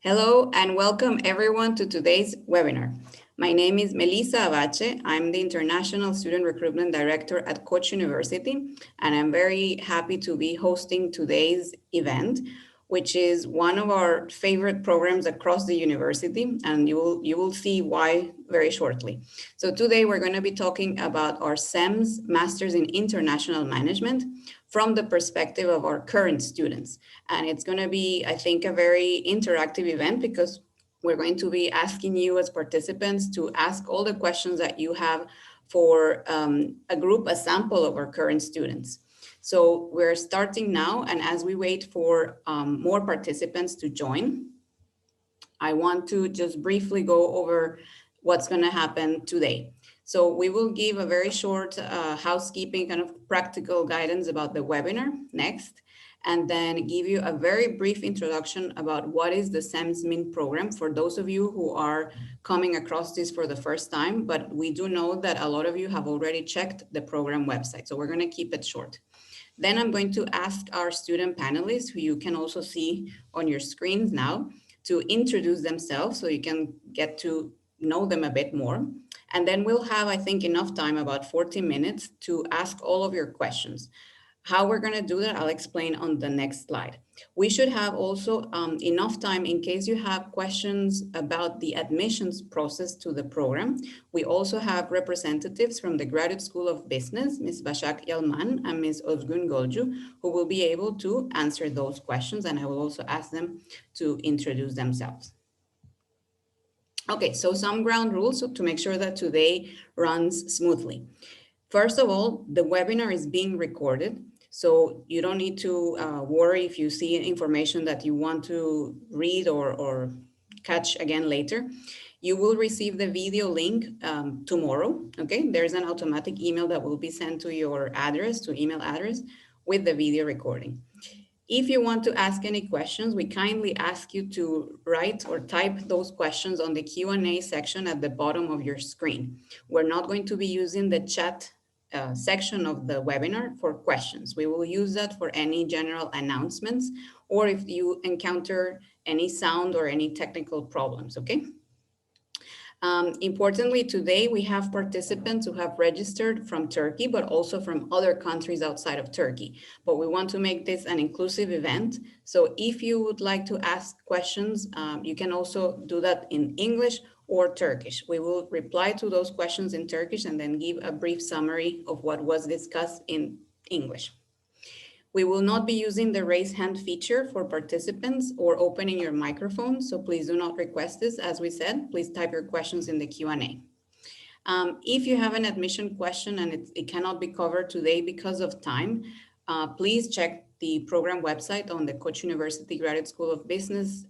Hello and welcome everyone to today's webinar. My name is Melissa Abache. I'm the International Student Recruitment Director at Koç University, and I'm very happy to be hosting today's event, which is one of our favorite programs across the university, and you will see why very shortly. So today we're going to be talking about our CEMS Masters in International Management from the perspective of our current students. And it's going to be, I think, a very interactive event because we're going to be asking you as participants to ask all the questions that you have for a sample of our current students. So we're starting now, and as we wait for more participants to join, I want to just briefly go over what's going to happen today. So we will give a very short housekeeping kind of practical guidance about the webinar next, and then give you a very brief introduction about what is the CEMS MIM program for those of you who are coming across this for the first time, but we do know that a lot of you have already checked the program website, so we're going to keep it short. Then I'm going to ask our student panelists, who you can also see on your screens now, to introduce themselves so you can get to know them a bit more. And then we'll have, I think, enough time, about 40 minutes, to ask all of your questions. How we're going to do that, I'll explain on the next slide. We should have also enough time in case you have questions about the admissions process to the program. We also have representatives from the Graduate School of Business, Ms. Başak Yalman and Ms. Özgün Golcu, who will be able to answer those questions, and I will also ask them to introduce themselves. Okay, so some ground rules to make sure that today runs smoothly. First of all, the webinar is being recorded, so you don't need to worry if you see information that you want to read or catch again later. You will receive the video link tomorrow, okay? There's an automatic email that will be sent to your address, to email address, with the video recording. If you want to ask any questions, we kindly ask you to write or type those questions on the Q&A section at the bottom of your screen. We're not going to be using the chat section of the webinar for questions. We will use that for any general announcements or if you encounter any sound or any technical problems, okay? Importantly, today we have participants who have registered from Turkey, but also from other countries outside of Turkey. But we want to make this an inclusive event. So if you would like to ask questions, you can also do that in English or Turkish. We will reply to those questions in Turkish and then give a brief summary of what was discussed in English. We will not be using the raise hand feature for participants or opening your microphone, so please do not request this. As we said, please type your questions in the Q&A. If you have an admission question and it cannot be covered today because of time, please check the program website on the Koç University Graduate School of Business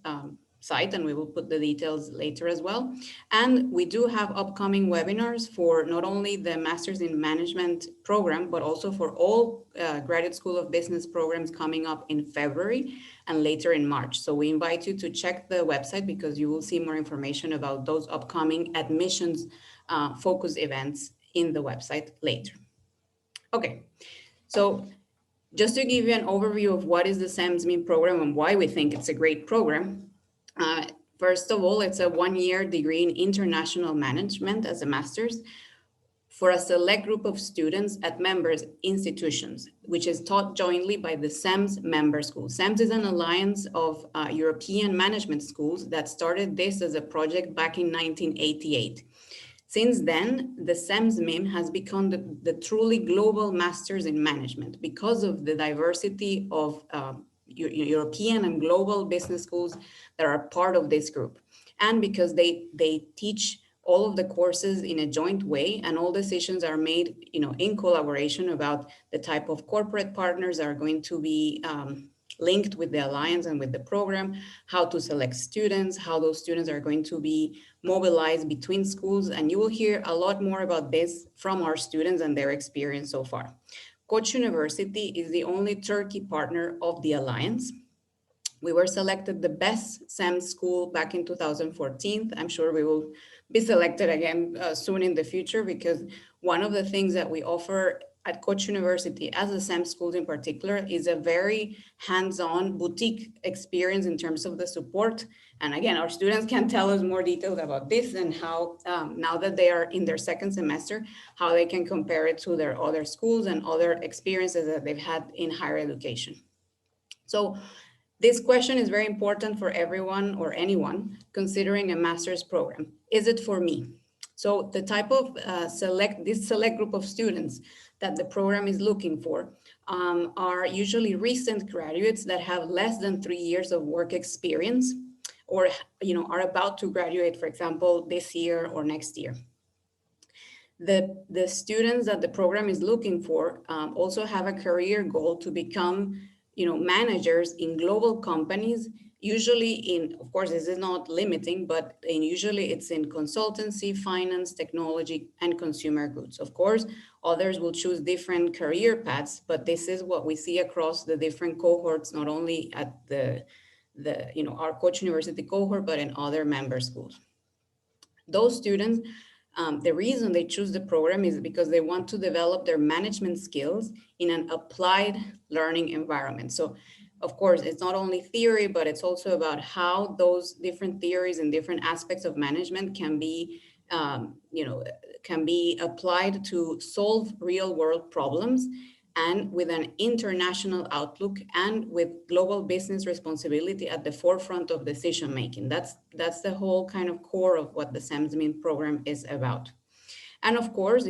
site, and we will put the details later as well. And we do have upcoming webinars for not only the Masters in Management program, but also for all Graduate School of Business programs coming up in February and later in March. So we invite you to check the website because you will see more information about those upcoming admissions focus events in the website later. Okay, so just to give you an overview of what is the CEMS MIM program and why we think it's a great program. First of all, it's a one-year degree in international management as a master's for a select group of students at members institutions, which is taught jointly by the CEMS member schools. CEMS is an alliance of European management schools that started this as a project back in 1988. Since then, the CEMS MIM has become the truly global masters in management because of the diversity of European and global business schools that are part of this group. And because they teach all of the courses in a joint way and all decisions are made in collaboration about the type of corporate partners that are going to be linked with the alliance and with the program, how to select students, how those students are going to be mobilized between schools. And you will hear a lot more about this from our students and their experience so far. Koç University is the only Turkey partner of the alliance. We were selected the best CEMS school back in 2014. I'm sure we will be selected again soon in the future because one of the things that we offer at Koç University, as the SEM schools in particular, is a very hands-on boutique experience in terms of the support. And again, our students can tell us more details about this and how, now that they are in their second semester, how they can compare it to their other schools and other experiences that they've had in higher education. So this question is very important for everyone or anyone considering a master's program. Is it for me? So the type of this select group of students that the program is looking for are usually recent graduates that have less than 3 years of work experience, or are about to graduate, for example, this year or next year. The students that the program is looking for also have a career goal to become managers in global companies, usually in, of course, this is not limiting, but usually it's in consultancy, finance, technology, and consumer goods. Of course, others will choose different career paths, but this is what we see across the different cohorts, not only at our Koç University cohort, but in other member schools. Those students, the reason they choose the program is because they want to develop their management skills in an applied learning environment. So, of course, it's not only theory, but it's also about how those different theories and different aspects of management can be, can be applied to solve real world problems, and with an international outlook and with global business responsibility at the forefront of decision making. That's the whole kind of core of what the CEMS MIM program is about. And of course,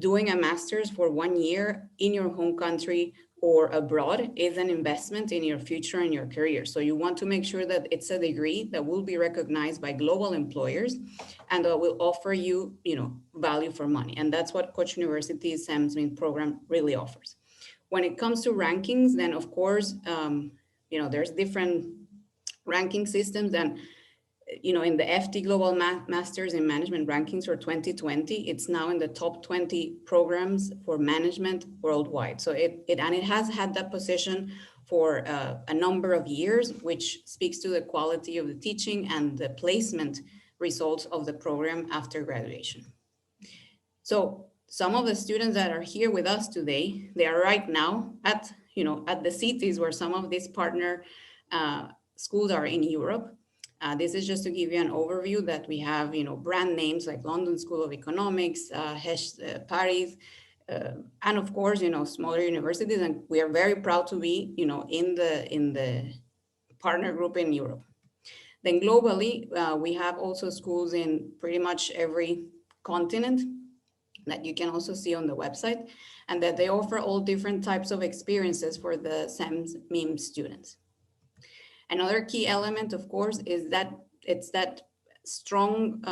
doing a master's for 1 year in your home country or abroad is an investment in your future and your career. So you want to make sure that it's a degree that will be recognized by global employers and that will offer you, value for money. And that's what Koç University CEMS MIM program really offers. When it comes to rankings, then of course, there's different ranking systems, and in the FT Global Masters in Management rankings for 2020, it's now in the top 20 programs for management worldwide. So it has had that position for a number of years, which speaks to the quality of the teaching and the placement results of the program after graduation. So some of the students that are here with us today, they are right now at the cities where some of these partner schools are in Europe. This is just to give you an overview that we have, brand names like London School of Economics, Paris, and of course, smaller universities. And we are very proud to be, in the partner group in Europe. Then globally, we have also schools in pretty much every continent that you can also see on the website, and that they offer all different types of experiences for the CEMS MIM students. Another key element, of course, is that it's that strong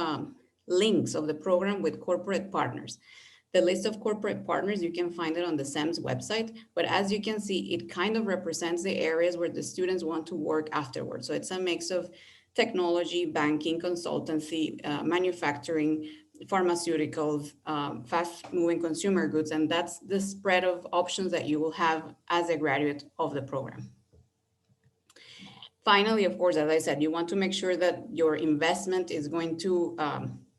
links of the program with corporate partners. The list of corporate partners, you can find it on the CEMS website, but as you can see, it kind of represents the areas where the students want to work afterwards. So it's a mix of technology, banking, consultancy, manufacturing, pharmaceuticals, fast-moving consumer goods, and that's the spread of options that you will have as a graduate of the program. Finally, of course, as I said, you want to make sure that your investment is going to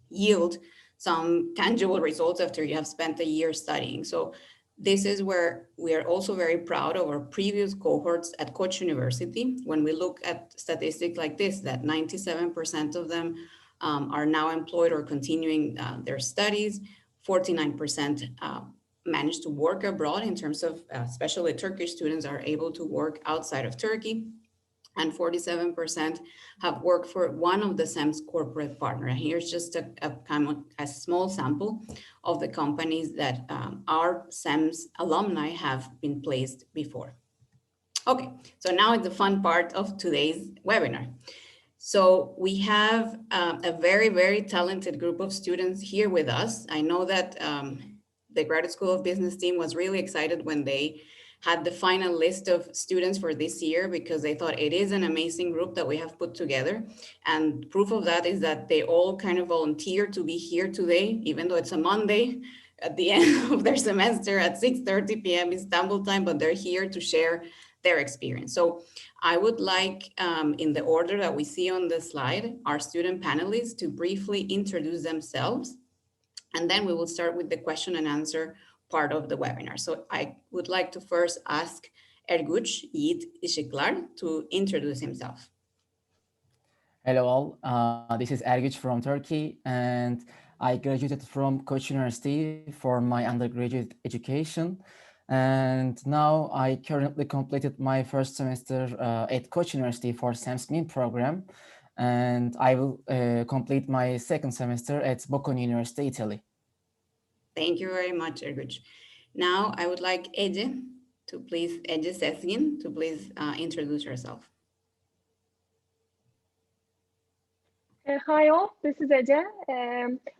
yield some tangible results after you have spent a year studying. So this is where we are also very proud of our previous cohorts at Koç University. When we look at statistics like this, that 97% of them are now employed or continuing their studies, 49% managed to work abroad in terms of, especially Turkish students are able to work outside of Turkey, and 47% have worked for one of the CEMS corporate partners. And here's just a small sample of the companies that our CEMS alumni have been placed before. Okay, so now it's the fun part of today's webinar. So we have a very, very talented group of students here with us. I know that the Graduate School of Business team was really excited when they had the final list of students for this year, because they thought it is an amazing group that we have put together. And proof of that is that they all kind of volunteered to be here today, even though it's a Monday at the end of their semester at 6:30 p.m. Istanbul time, but they're here to share their experience. So I would like, in the order that we see on the slide, our student panelists to briefly introduce themselves, and then we will start with the question and answer part of the webinar. So I would like to first ask Erguç Yiğit Işıklar to introduce himself. Hello all, this is Erguç from Turkey, and I graduated from Koç University for my undergraduate education. And now I currently completed my first semester at Koç University for CEMS MIM program, and I will complete my second semester at Bocconi University, Italy. Thank you very much, Erguç. Now I would like Ece Sesgin, to please introduce herself. Hi all, this is Ece.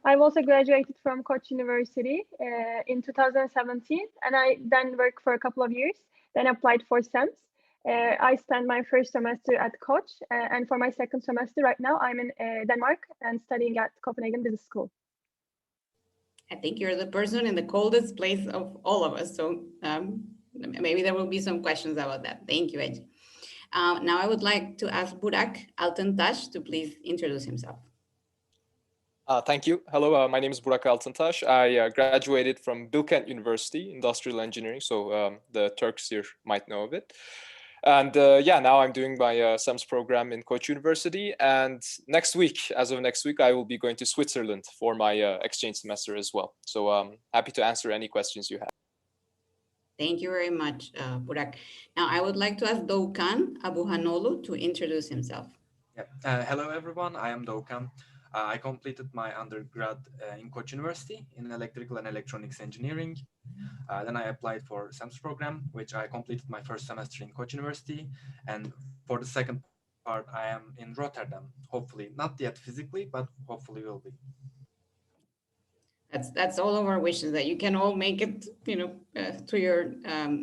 I've also graduated from Koç University in 2017, and I then worked for a couple of years, then applied for CEMS. I spent my first semester at Koç, and for my second semester right now, I'm in Denmark and studying at Copenhagen Business School. I think you're the person in the coldest place of all of us, so maybe there will be some questions about that. Thank you, Ece. Now I would like to ask Burak Altıntaş to please introduce himself. Thank you. Hello, my name is Burak Altıntaş. I graduated from Bilkent University, Industrial Engineering, so the Turks here might know of it. And yeah, now I'm doing my CEMS program in Koç University. And next week, as of next week, I will be going to Switzerland for my exchange semester as well. So happy to answer any questions you have. Thank you very much, Burak. Now I would like to ask Doğukan Abuhanolu to introduce himself. Yeah. Hello, everyone. I am Doğukan. I completed my undergrad in Koç University in Electrical and Electronics Engineering. Then I applied for CEMS program, which I completed my first semester in Koç University. And for the second part, I am in Rotterdam. Hopefully, not yet physically, but hopefully will be. That's all of our wishes, that you can all make it, to your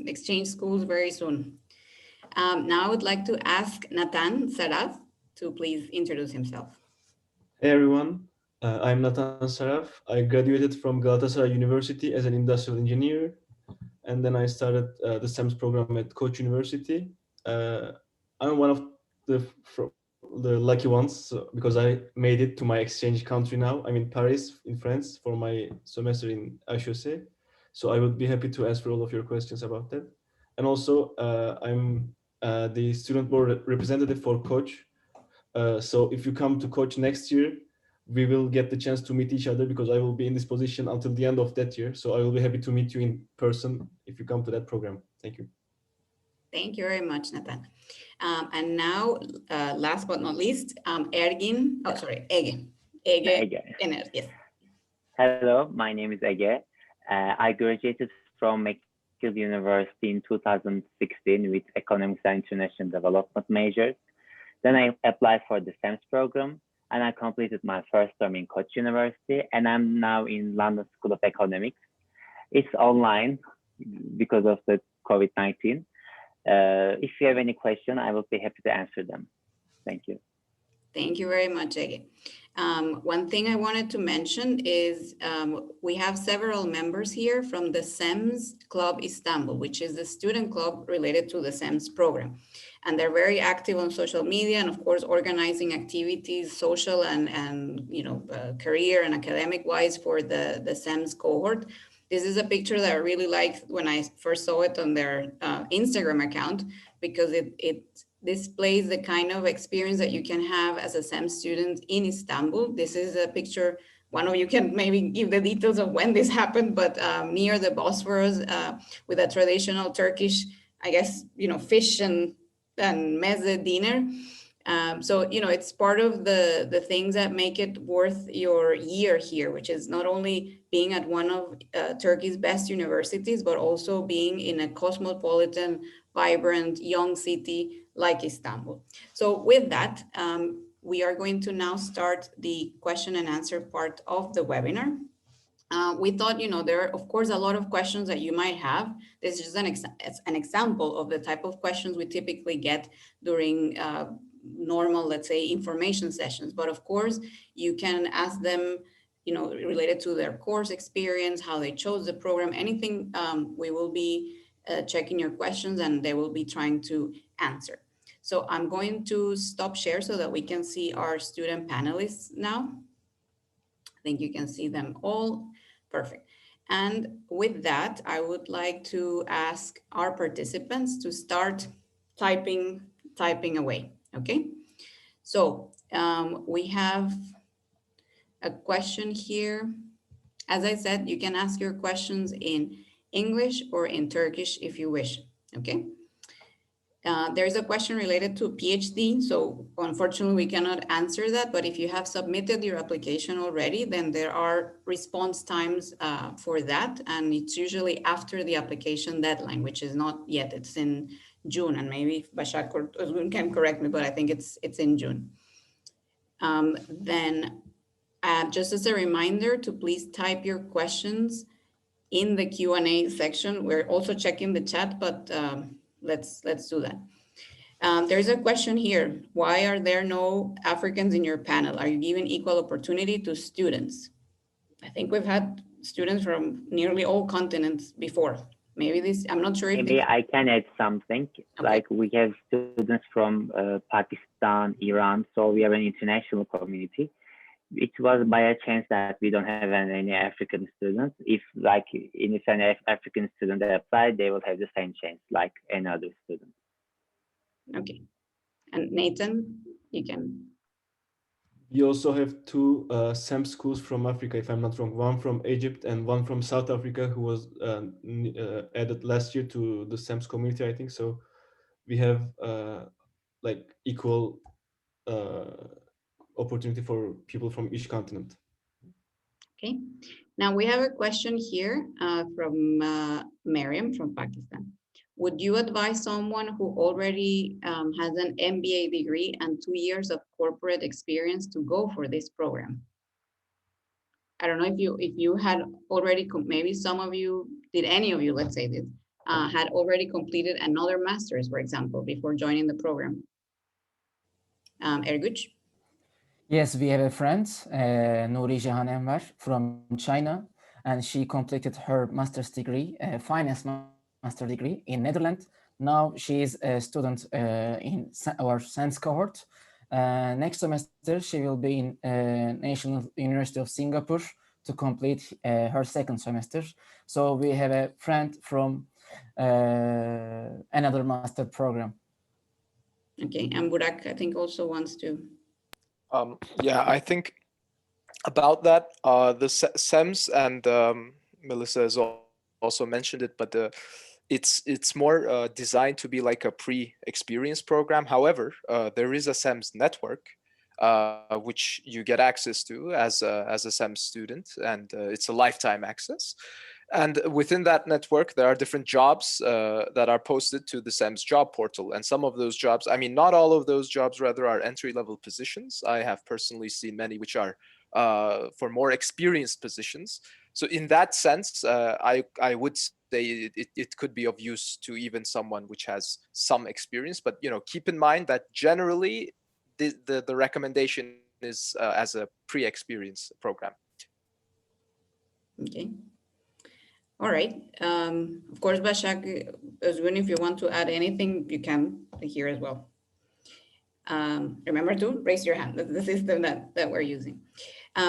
exchange schools very soon. Now I would like to ask Nathan Saraf to please introduce himself. Hey everyone, I'm Nathan Saraf. I graduated from Galatasaray University as an industrial engineer, and then I started the CEMS program at Koç University. I'm one of the lucky ones because I made it to my exchange country now. I'm in Paris, in France, for my semester in HEC. So I would be happy to answer all of your questions about that. And also, I'm the student board representative for Koç. So if you come to Koç next year, we will get the chance to meet each other because I will be in this position until the end of that year. So I will be happy to meet you in person if you come to that program. Thank you. Thank you very much, Nathan. And now, last but not least, Ege. Ege. Yes. Hello, my name is Ege. I graduated from McGill University in 2016 with Economics and International Development majors. Then I applied for the CEMS program, and I completed my first term in Koç University, and I'm now in London School of Economics. It's online because of the COVID-19. If you have any question, I will be happy to answer them. Thank you. Thank you very much, Ege. One thing I wanted to mention is we have several members here from the CEMS Club Istanbul, which is the student club related to the CEMS program. And they're very active on social media and, of course, organizing activities, social and career and academic-wise for the CEMS cohort. This is a picture that I really liked when I first saw it on their Instagram account, because it displays the kind of experience that you can have as a CEMS student in Istanbul. This is a picture, one of you can maybe give the details of when this happened, but near the Bosphorus with a traditional Turkish, I guess, fish and meze dinner. So, it's part of the things that make it worth your year here, which is not only being at one of Turkey's best universities, but also being in a cosmopolitan, vibrant, young city like Istanbul. So with that, we are going to now start the question and answer part of the webinar. We thought, there are, of course, a lot of questions that you might have. This is just an example of the type of questions we typically get during normal, let's say, information sessions. But of course, you can ask them, related to their course experience, how they chose the program, anything. We will be checking your questions and they will be trying to answer. So I'm going to stop share so that we can see our student panelists now. I think you can see them all. Perfect. And with that, I would like to ask our participants to start typing away, okay? So we have a question here. As I said, you can ask your questions in English or in Turkish if you wish, okay? There's a question related to PhD, so unfortunately we cannot answer that, but if you have submitted your application already, then there are response times for that, and it's usually after the application deadline, which is not yet, it's in June, and maybe Bashak or Özgün can correct me, but I think it's in June. Then just as a reminder to please type your questions in the Q&A section. We're also checking the chat, but let's do that. There's a question here. Why are there no Africans in your panel? Are you giving equal opportunity to students? I think we've had students from nearly all continents before. Maybe this, I'm not sure if Maybe I can add something. Okay. Like we have students from Pakistan, Iran, so we have an international community. It was by a chance that we don't have any African students. If an African student applied, they will have the same chance like any other student. Okay. And Nathan, you can. We also have two SEM schools from Africa, if I'm not wrong. One from Egypt and one from South Africa, who was added last year to the SEMS community, I think. So we have like equal opportunity for people from each continent. Okay. Now we have a question here from Mariam from Pakistan. Would you advise someone who already has an MBA degree and 2 years of corporate experience to go for this program? I don't know if you had already, maybe some of you, did any of you, let's say this, had already completed another master's, for example, before joining the program? Erguç? Yes, we have a friend, Nouri Jahan Enver from China, and she completed her master's degree, finance master degree in Netherlands. Now she is a student in our science cohort. Next semester, she will be in National University of Singapore to complete her second semester. So we have a friend from another master program. Okay, and Burak, I think also wants to. Yeah, I think about that, the SEMS, and Melissa has also mentioned it, but it's more designed to be like a pre-experience program. However, there is a SEMS network which you get access to as a SEMS student, and it's a lifetime access. And within that network, there are different jobs that are posted to the SEMS job portal. And some of those jobs, I mean, not all of those jobs rather are entry-level positions. I have personally seen many which are for more experienced positions. So in that sense, I would say it could be of use to even someone which has some experience. But keep in mind that generally the recommendation is as a pre-experience program. Okay. All right. Of course, Bashak, Özgün, if you want to add anything, you can here as well. Remember to raise your hand. That's the system that we're using.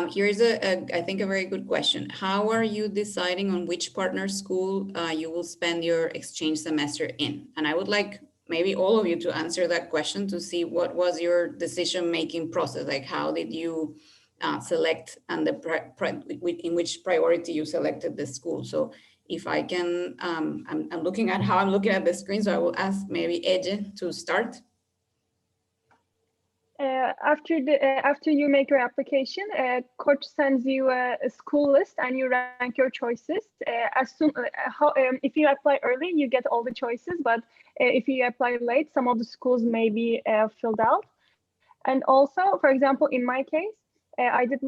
Here is I think a very good question. How are you deciding on which partner school you will spend your exchange semester in? And I would like maybe all of you to answer that question to see what was your decision-making process. Like, how did you select and in which priority you selected the school? So if I can, I'm looking at how I'm looking at the screen, so I will ask maybe Ece to start. After you make your application, Koç sends you a school list and you rank your choices. If you apply early, you get all the choices, but if you apply late, some of the schools may be filled out. And also, for example, in my case, I did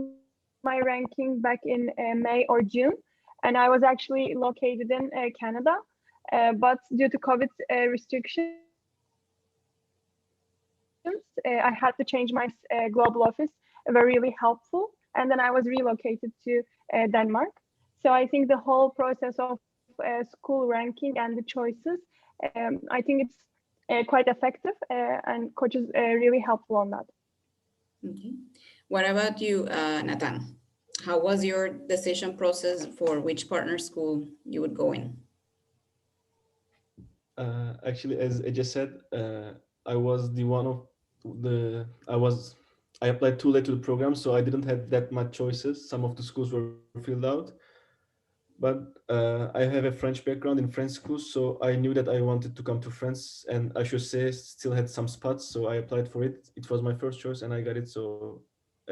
my ranking back in May or June, and I was actually located in Canada, but due to COVID restrictions, I had to change my global office. Were really helpful, and then I was relocated to Denmark. So I think the whole process of school ranking and the choices, I think it's quite effective, and Koç is really helpful on that. Okay. What about you, Nathan? how was your decision process for which partner school you would go in? Actually, as I just said, I was the one of I applied too late to the program, so I didn't have that much choices. Some of the schools were filled out, but I have a French background in French schools, so I knew that I wanted to come to France, and I should say still had some spots, so I applied for it. It was my first choice, and I got it. So,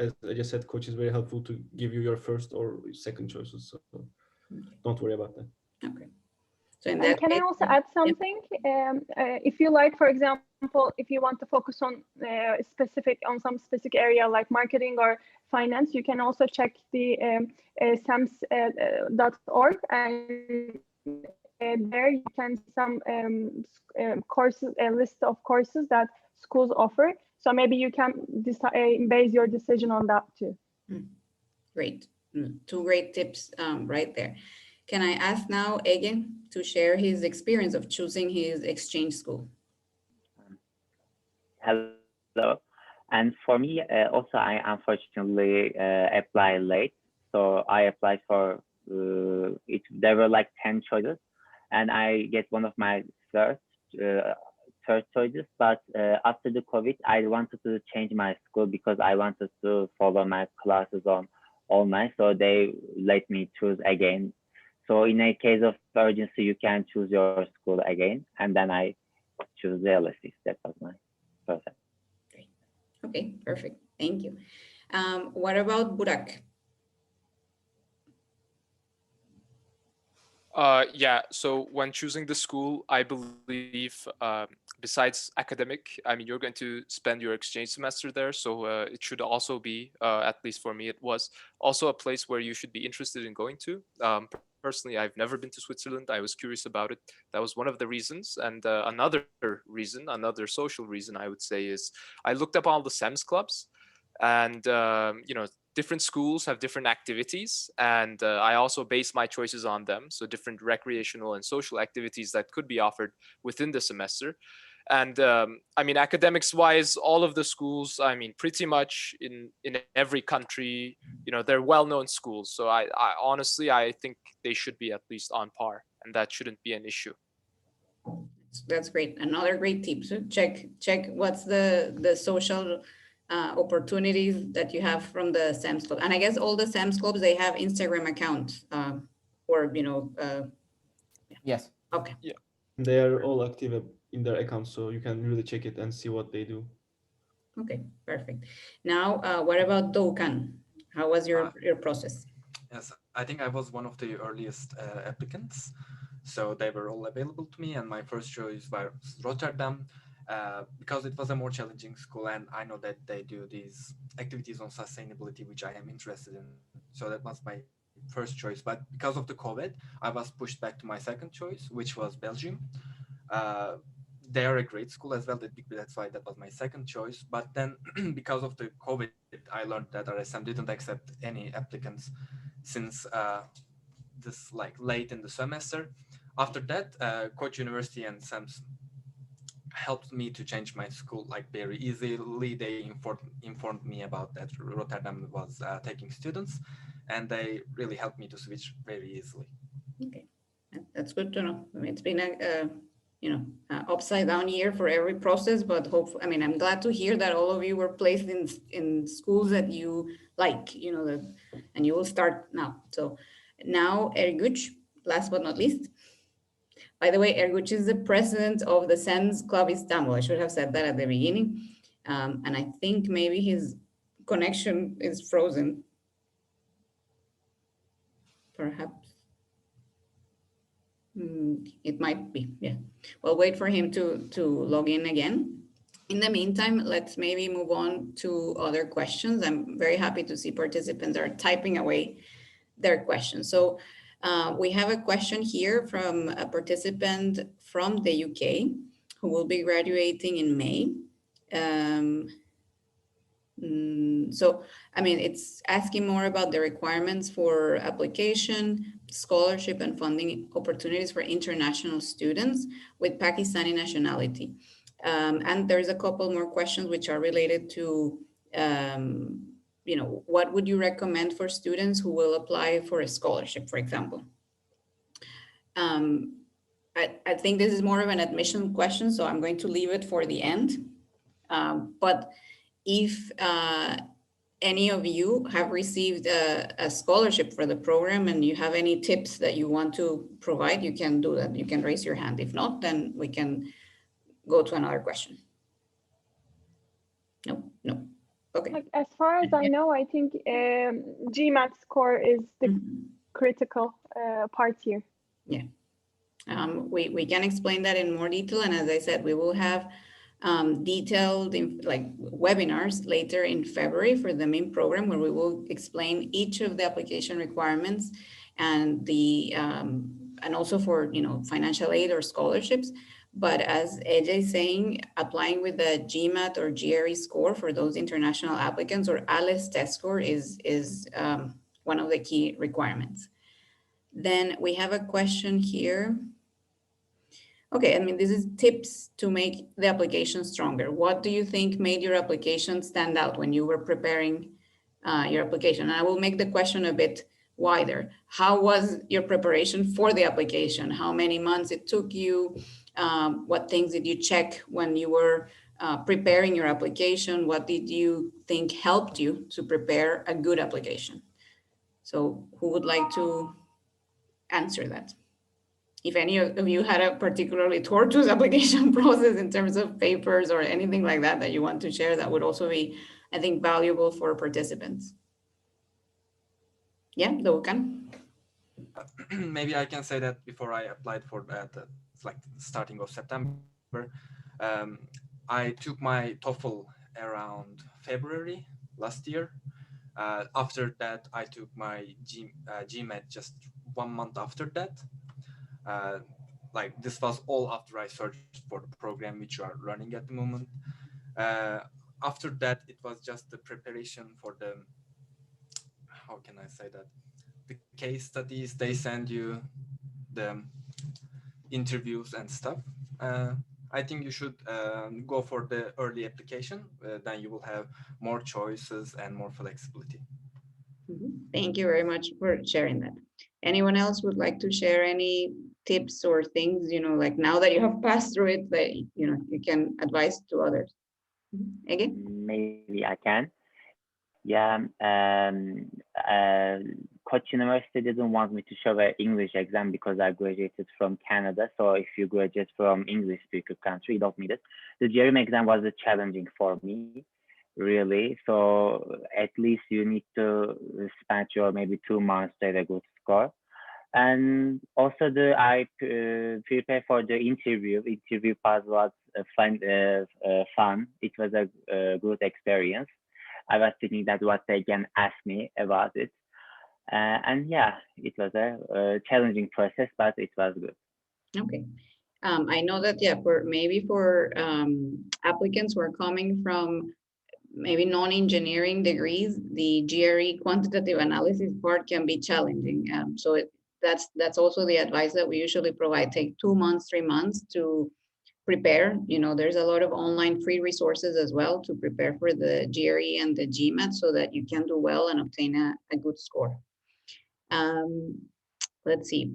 as I just said, coach is very helpful to give you your first or second choices. So don't worry about that. Okay. So in And that can I case, also add something? If you like, for example, if you want to focus on on some specific area like marketing or finance, you can also check the CEMS.org, and there you can see some courses, a list of courses that schools offer. So maybe you can base your decision on that too. Great. Two great tips right there. Can I ask now Ege to share his experience of choosing his exchange school? Hello. And for me, also, I unfortunately applied late. So I applied for, there were like 10 choices, and I get one of my third choices. But after the COVID, I wanted to change my school because I wanted to follow my classes on online. So they let me choose again. So in a case of urgency, you can choose your school again. And then I choose the Electives. That was my process. Great. Okay, perfect. Thank you. What about Burak? Yeah, so when choosing the school, I believe besides academic, I mean, you're going to spend your exchange semester there. So it should also be, at least for me, it was also a place where you should be interested in going to. Personally, I've never been to Switzerland. I was curious about it. That was one of the reasons. And another reason, another social reason, I would say, is I looked up all the CEMS clubs, and different schools have different activities, and I also base my choices on them. So different recreational and social activities that could be offered within the semester. And I mean, academics wise, all of the schools, I mean, pretty much in every country, they're well-known schools. So I honestly, I think they should be at least on par, and that shouldn't be an issue. That's great. Another great tip. So check what's the social opportunities that you have from the CEMS club. And I guess all the CEMS clubs, they have Instagram accounts or, Yes. Okay. Yeah. They are all active in their accounts, so you can really check it and see what they do. Okay, perfect. Now, what about Doukan? How was your process? Yes, I think I was one of the earliest applicants. So they were all available to me, and my first choice was Rotterdam because it was a more challenging school, and I know that they do these activities on sustainability, which I am interested in. So that was my first choice. But because of the COVID, I was pushed back to my second choice, which was Belgium. They are a great school as well. That's why that was my second choice. But then because of the COVID, I learned that RSM didn't accept any applicants since this like late in the semester. After that, Koç University and CEMS helped me to change my school like very easily. They informed me about that Rotterdam was taking students, and they really helped me to switch very easily. Okay, that's good to know. I mean, it's been a upside down year for every process, but I'm glad to hear that all of you were placed in schools that you like, and you will start now. So now Erguç, last but not least. By the way, Erguç is the president of the CEMS Club Istanbul. I should have said that at the beginning. And I think maybe his connection is frozen. Perhaps. It might be, yeah. Well, wait for him to log in again. In the meantime, let's maybe move on to other questions. I'm very happy to see participants are typing away their questions. So we have a question here from a participant from the UK who will be graduating in May. It's asking more about the requirements for application, scholarship, and funding opportunities for international students with Pakistani nationality. And there's a couple more questions which are related to what would you recommend for students who will apply for a scholarship, for example? I think this is more of an admission question, so I'm going to leave it for the end. But if any of you have received a scholarship for the program and you have any tips that you want to provide, you can do that. You can raise your hand. If not, then we can go to another question. No. Okay. Like, as far as I know, I think Gmat score is the critical part here. Yeah. We can explain that in more detail. And as I said, we will have detailed webinars later in February for the MIM program, where we will explain each of the application requirements and the and also for financial aid or scholarships. But as AJ is saying, applying with the GMAT or GRE score for those international applicants, or ALES test score, is one of the key requirements. Then we have a question here. Okay, this is tips to make the application stronger. What do you think made your application stand out when you were preparing your application? And I will make the question a bit wider. How was your preparation for the application? How many months it took you? What things did you check when you were preparing your application? What did you think helped you to prepare a good application? So who would like to answer that? If any of you had a particularly tortuous application process in terms of papers or anything like that that you want to share, that would also be, I think, valuable for participants. Yeah, Doğukan? Maybe I can say that before I applied for that, like starting of September, I took my TOEFL around February last year. After that, I took my GMAT just 1 month after that. Like this was all after I searched for the program which you are running at the moment. After that, it was just the preparation for the, how can I say that? The case studies, they send you the interviews and stuff. I think you should go for the early application, then you will have more choices and more flexibility. Thank you very much for sharing that. Anyone else would like to share any tips or things, like now that you have passed through it, that, you can advise to others? Again? Maybe I can. Yeah, Koç University didn't want me to show an English exam because I graduated from Canada. So if you graduate from English speaker country, you don't need it. The GRE exam was challenging for me, really. So at least you need to spend your maybe 2 months to have a good score. And also I prepared for the interview. Interview part was fun. It was a good experience. I was thinking that what they can ask me about it. And yeah, it was a challenging process, but it was good. Okay. I know that, yeah, for applicants who are coming from maybe non-engineering degrees, the GRE quantitative analysis part can be challenging. So that's also the advice that we usually provide. Take 2 months, 3 months to prepare. There's a lot of online free resources as well to prepare for the GRE and the GMAT so that you can do well and obtain a good score. Let's see.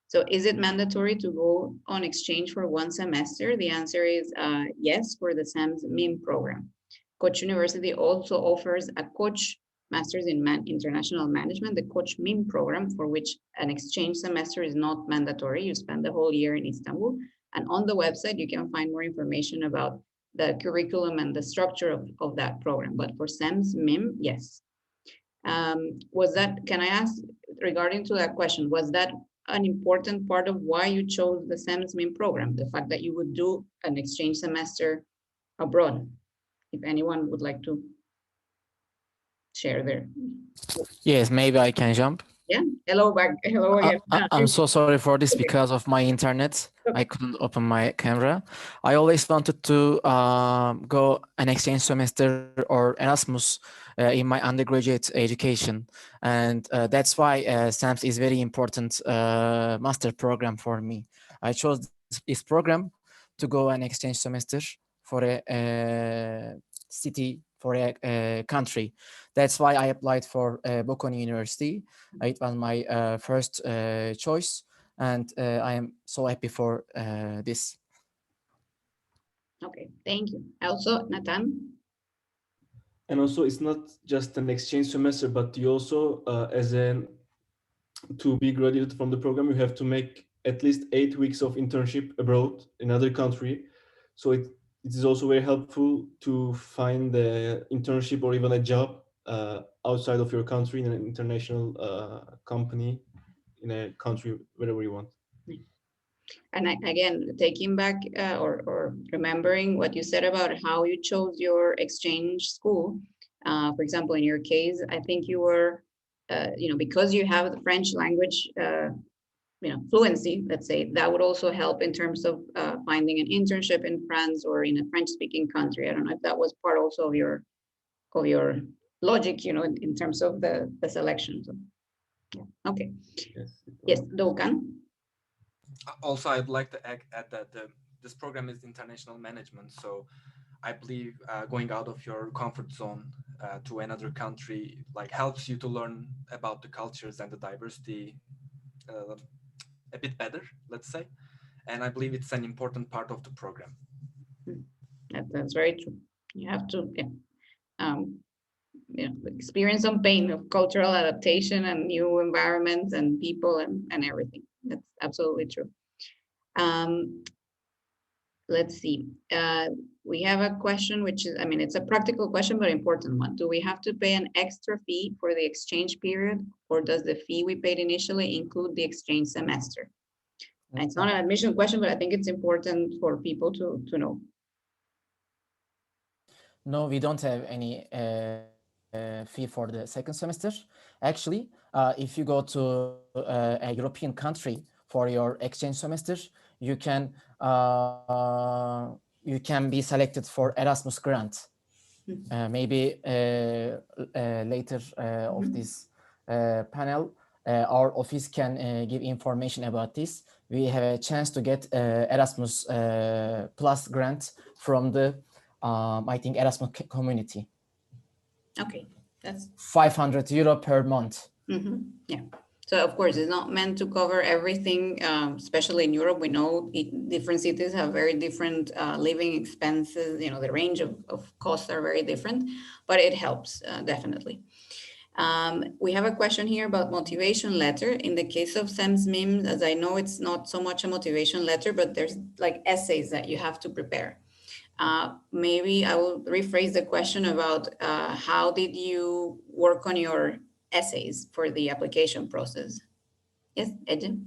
So is it mandatory to go on exchange for 1 semester? The answer is yes, for the CEMS MIM program. Koç University also offers a Koç Masters in International Management, the Koç MIM program, for which an exchange semester is not mandatory. You spend the whole year in Istanbul. And on the website, you can find more information about the curriculum and the structure of that program. But for CEMS MIM, yes. Can I ask, regarding to that question, was that an important part of why you chose the CEMS MIM program, the fact that you would do an exchange semester abroad? If anyone would like to share there. Yes, maybe I can jump. Yeah, hello again. I'm so sorry for this because of my internet. I couldn't open my camera. I always wanted to go an exchange semester or Erasmus in my undergraduate education. And that's why CEMS is very important master program for me. I chose this program to go an exchange semester for a city for a country. That's why I applied for Bocconi University. It was my first choice, and I am so happy for this. Okay, thank you. Also, Nathan? And also, it's not just an exchange semester, but you also, to be graduated from the program, you have to make at least 8 weeks of internship abroad in another country. So it is also very helpful to find the internship or even a job outside of your country in an international company in a country wherever you want. And again, taking back or remembering what you said about how you chose your exchange school, for example, in your case, I think you were, because you have the French language, fluency, let's say, that would also help in terms of finding an internship in France or in a French-speaking country. I don't know if that was part also of your logic, in terms of the selection. So, yeah. Okay. Yes, Doğukan. Also, I'd like to add that this program is international management. So I believe going out of your comfort zone to another country helps you to learn about the cultures and the diversity a bit better, let's say. And I believe it's an important part of the program. That's very true. You have to experience some pain of cultural adaptation and new environments and people and everything. That's absolutely true. Let's see. We have a question, which is, it's a practical question, but important one. Do we have to pay an extra fee for the exchange period, or does the fee we paid initially include the exchange semester? And it's not an admission question, but I think it's important for people to know. No, we don't have any fee for the second semester. Actually, if you go to a European country for your exchange semester, you can be selected for Erasmus grant. Maybe later of this panel, our office can give information about this. We have a chance to get Erasmus Plus grant from the I think Erasmus community. Okay, that's €500 per month. Yeah. So of course, it's not meant to cover everything, especially in Europe. We know different cities have very different living expenses. The range of costs are very different, but it helps definitely. We have a question here about motivation letter. In the case of CEMS MIM, as I know, it's not so much a motivation letter, but there's essays that you have to prepare. Maybe I will rephrase the question about how did you work on your essays for the application process? Yes, Ece?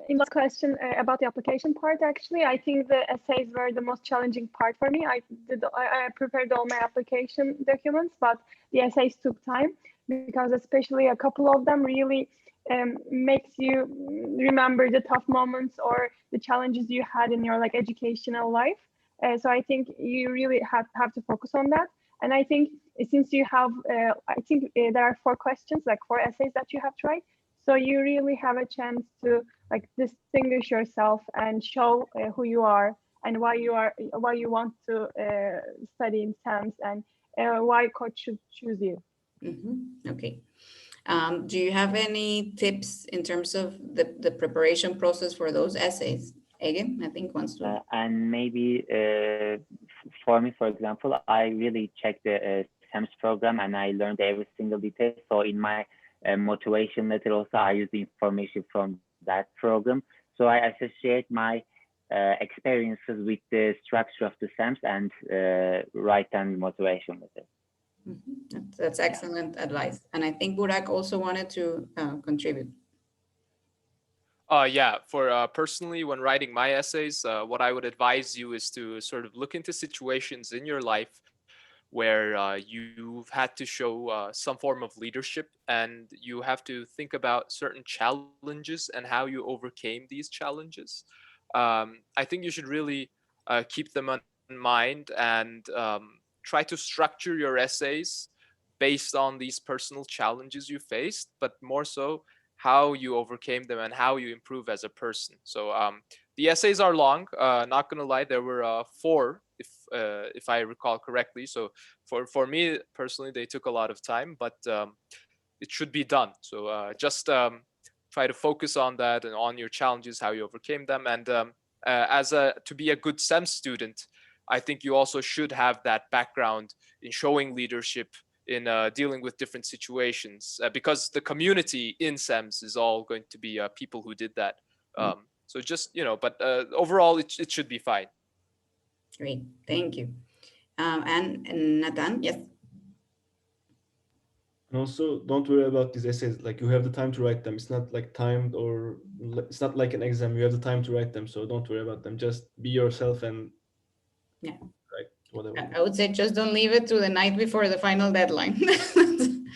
In last question about the application part, actually, I think the essays were the most challenging part for me. I prepared all my application documents, but the essays took time because especially a couple of them really makes you remember the tough moments or the challenges you had in your educational life. So I think you really have to focus on that. And I think since you have, there are 4 questions, 4 essays that you have to write. So you really have a chance to distinguish yourself and show who you are and why you want to study in CEMS and why Koç should choose you. Okay. Do you have any tips in terms of the preparation process for those essays? Again, I think wants to. And maybe for me, for example, I really checked the CEMS program and I learned every single detail. So in my motivation letter also, I use the information from that program. So I associate my experiences with the structure of the CEMS and write down the motivation letter. That's excellent advice. And I think Burak also wanted to contribute. Yeah, for personally, when writing my essays, what I would advise you is to sort of look into situations in your life where you've had to show some form of leadership, and you have to think about certain challenges and how you overcame these challenges. I think you should really keep them in mind and try to structure your essays based on these personal challenges you faced, but more so how you overcame them and how you improve as a person. So The essays are long. Not gonna lie, there were 4, if I recall correctly. So for me personally, they took a lot of time, but it should be done. So just try to focus on that and on your challenges, how you overcame them. And to be a good CEMS student, I think you also should have that background in showing leadership, in dealing with different situations, because the community in CEMS is all going to be people who did that. So just, but overall, it should be fine. Great, thank you. And Nathan, yes. And also, don't worry about these essays. Like, you have the time to write them. It's not like timed, or it's not like an exam. You have the time to write them, so don't worry about them. Just be yourself and Yeah, write whatever. I would say just don't leave it to the night before the final deadline.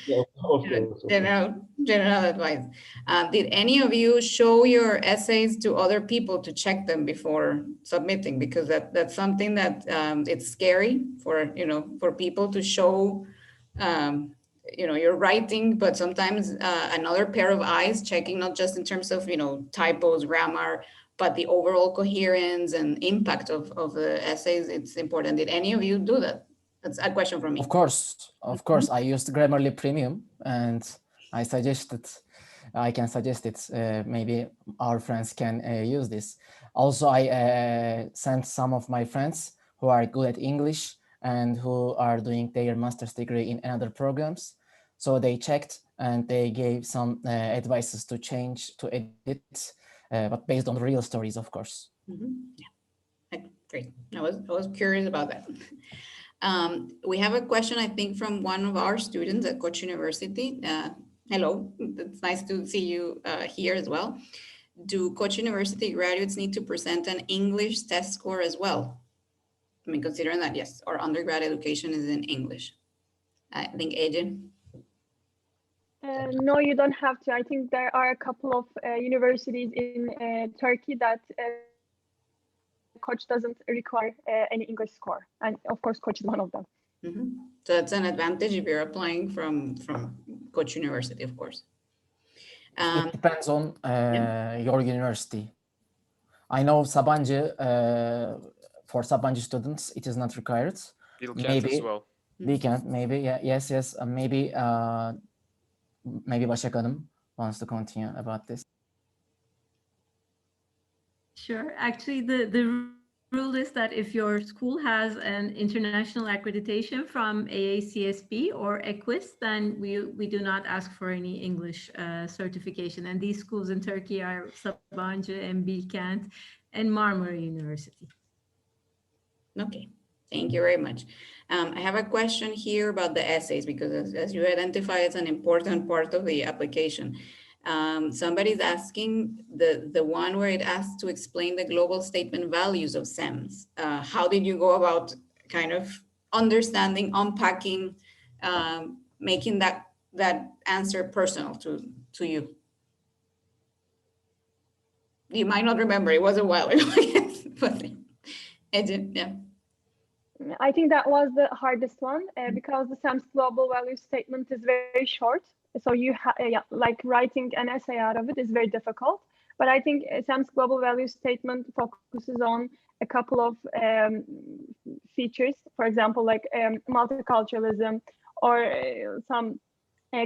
Yeah, of course. General advice. Did any of you show your essays to other people to check them before submitting? Because that's something that it's scary for people to show your writing, but sometimes another pair of eyes checking, not just in terms of typos, grammar, but the overall coherence and impact of the essays. It's important. Did any of you do that? That's a question from me. Of course, I used Grammarly Premium, and I can suggest it. Maybe our friends can use this. Also, I sent some of my friends who are good at English and who are doing their master's degree in another programs. So they checked and they gave some advices to change, to edit, but based on real stories, of course. Yeah, great. I was curious about that. We have a question, I think, from one of our students at Koç University. Hello, it's nice to see you here as well. Do Koç University graduates need to present an English test score as well? I mean, considering that, yes, our undergrad education is in English. I think, Ece? No, you don't have to. I think there are a couple of universities in Turkey that Koç doesn't require any English score. And of course, Koç is one of them. Mm-hmm. So that's an advantage if you're applying from Koç University, of course. It depends on your university. I know Sabancı, for Sabancı students, it is not required. Bilkent as well. Bilkent, maybe, yeah, yes, maybe Başak Hanım wants to continue about this. Sure. Actually, the rule is that if your school has an international accreditation from Aacsb or Equis, then we do not ask for any English certification. And these schools in Turkey are Sabancı and Bilkent and Marmara University. Okay, thank you very much. I have a question here about the essays, because as you identify, it's an important part of the application. Somebody's asking the one where it asks to explain the global statement values of CEMS. How did you go about kind of understanding, unpacking, making that answer personal to you? You might not remember, it was a while ago, but yeah. I think that was the hardest one because the CEMS global value statement is very short. So like writing an essay out of it is very difficult. But I think CEMS global value statement focuses on a couple of features, for example, like multiculturalism or some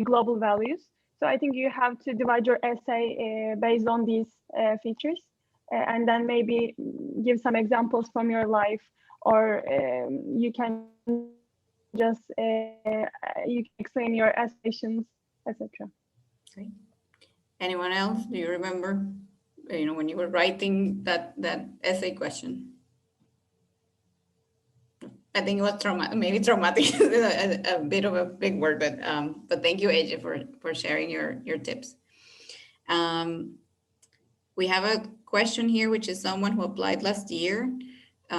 global values. So I think you have to divide your essay based on these features and then maybe give some examples from your life, or you can just you can explain your aspirations, etc. Great. Anyone else? Do you remember, when you were writing that essay question? I think it was maybe traumatic, a bit of a big word, but thank you, Ece, for sharing your tips. We have a question here, which is someone who applied last year,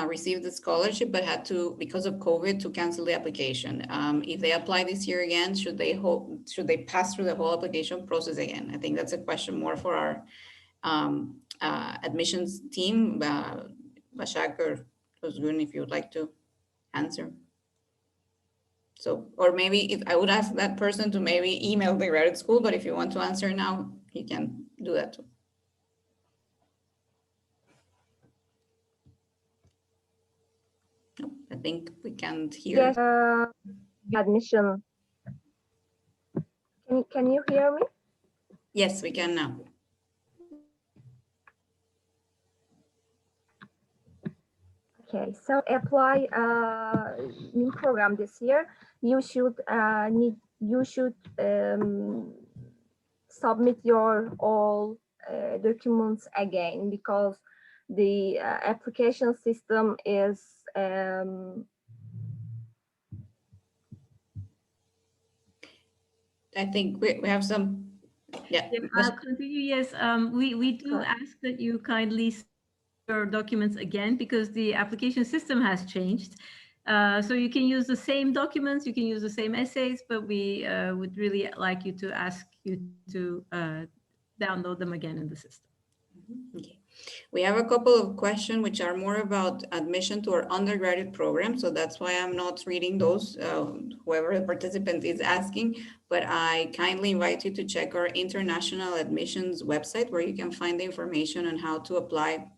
received the scholarship, but had to, because of COVID, to cancel the application. If they apply this year again, should they pass through the whole application process again? I think that's a question more for our admissions team. Başak or Özgün, if you would like to answer. So, or maybe if I would ask that person to maybe email the graduate school, but if you want to answer now, you can do that too. I think we can't hear. Yes, admission. Can you hear me? Yes, we can now. Okay, so apply new program this year. You should submit your all documents again, because the application system is I think we have some, yeah. If I'll continue, yes, we do Sure. ask that you kindly send your documents again because the application system has changed. So you can use the same documents, you can use the same essays, but we would really like you to ask you to download them again in the system. Okay. We have a couple of questions which are more about admission to our undergraduate program. So that's why I'm not reading those, whoever the participant is asking, but I kindly invite you to check our international admissions website where you can find the information on how to apply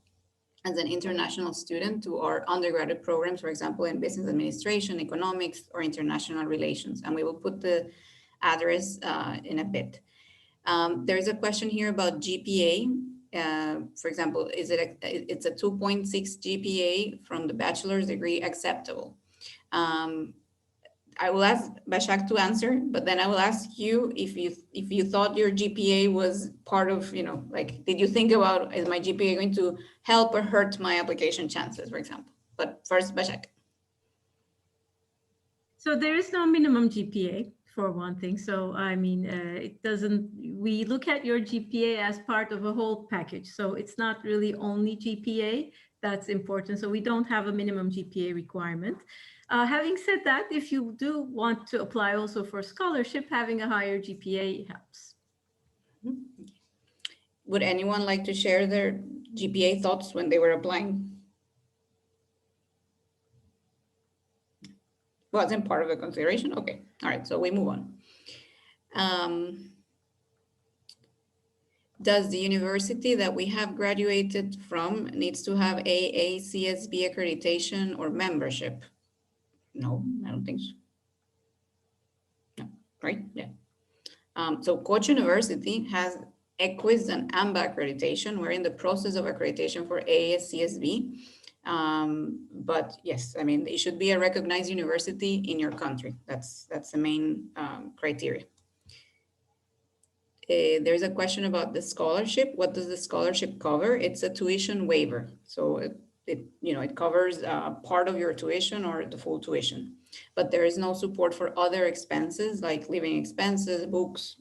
as an international student to our undergraduate programs, for example, in business administration, economics, or international relations. And we will put the address in a bit. There's a question here about GPA. For example, it's a 2.6 GPA from the bachelor's degree acceptable? I will ask Bashak to answer, but then I will ask you if you thought your GPA was part of, like, did you think about, is my GPA going to help or hurt my application chances, for example? But first, Bashak. So there is no minimum GPA for one thing. So, I mean, we look at your GPA as part of a whole package. So it's not really only GPA that's important. So we don't have a minimum GPA requirement. Having said that, if you do want to apply also for scholarship, having a higher GPA helps. Would anyone like to share their GPA thoughts when they were applying? Wasn't part of the consideration? Okay, all right, so we move on. Does the university that we have graduated from needs to have Aacsb accreditation or membership? No, I don't think so. No, right? Yeah. So Koç University has Equis and AMBA accreditation. We're in the process of accreditation for AACSB. But yes, I mean, it should be a recognized university in your country. That's the main criteria. There's a question about the scholarship. What does the scholarship cover? It's a tuition waiver. So it covers part of your tuition or the full tuition, but there is no support for other expenses like living expenses, books,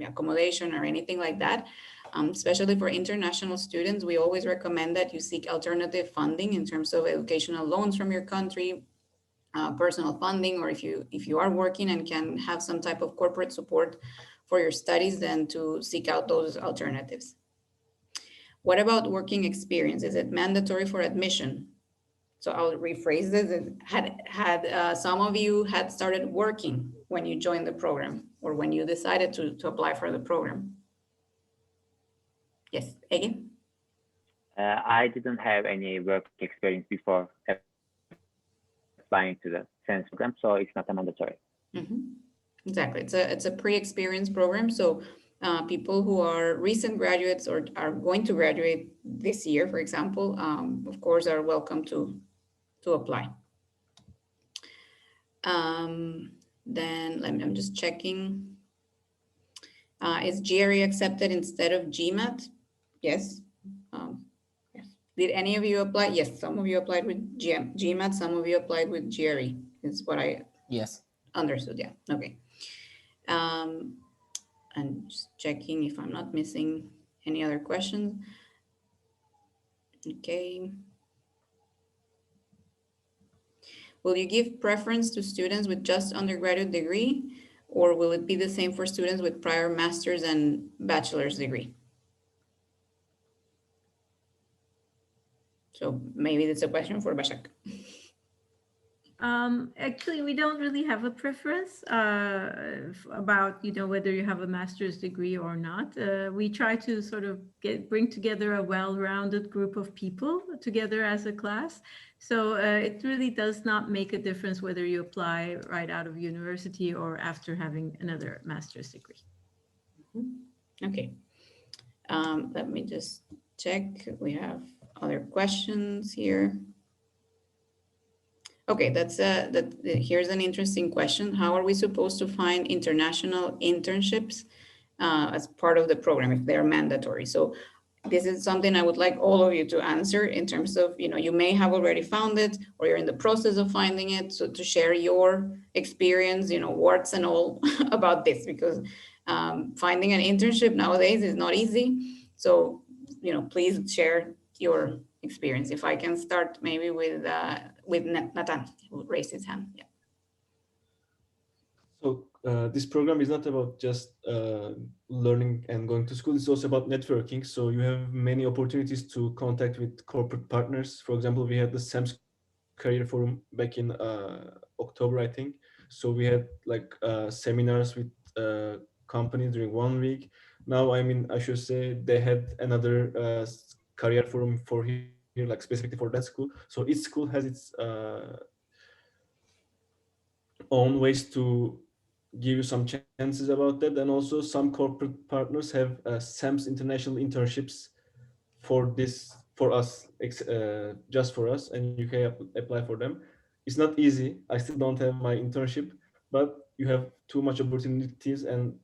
accommodation, or anything like that. Especially for international students, we always recommend that you seek alternative funding in terms of educational loans from your country, personal funding, or if you are working and can have some type of corporate support for your studies, then to seek out those alternatives. What about working experience? Is it mandatory for admission? So I'll rephrase this. Had some of you had started working when you joined the program or when you decided to apply for the program? Yes, again? I didn't have any work experience before applying to the CEMS program, so it's not a mandatory. Mm-hmm. Exactly. It's a pre-experience program. So people who are recent graduates or are going to graduate this year, for example, of course, are welcome to apply. Then I'm just checking. Is GRE accepted instead of Gmat? Yes. Yes. Did any of you apply? Yes, some of you applied with Gmat, some of you applied with GRE, is what I understood. Yeah, okay. And just checking if I'm not missing any other questions. Okay. Will you give preference to students with just undergraduate degree, or will it be the same for students with prior master's and bachelor's degree? So maybe that's a question for Bashak. Actually, we don't really have a preference about, whether you have a master's degree or not. We try to sort of bring together a well-rounded group of people together as a class. So it really does not make a difference whether you apply right out of university or after having another master's degree. Okay. Let me just check. We have other questions here. Okay, here's an interesting question. How are we supposed to find international internships as part of the program if they're mandatory? So this is something I would like all of you to answer in terms of, you may have already found it or you're in the process of finding it. So to share your experience, warts and all about this, because finding an internship nowadays is not easy. So, please share your experience. If I can start maybe with Nathan, who raised his hand. Yeah. So this program is not about just learning and going to school. It's also about networking. So you have many opportunities to contact with corporate partners. For example, we had the CEMS Career Forum back in October, I think. So we had like seminars with companies during 1 week. Now, I should say they had another career forum for here, like specifically for that school. So each school has its own ways to give you some chances about that. And also some corporate partners have CEMS international internships for us, just for us, and you can apply for them. It's not easy. I still don't have my internship, but you have too much opportunities, and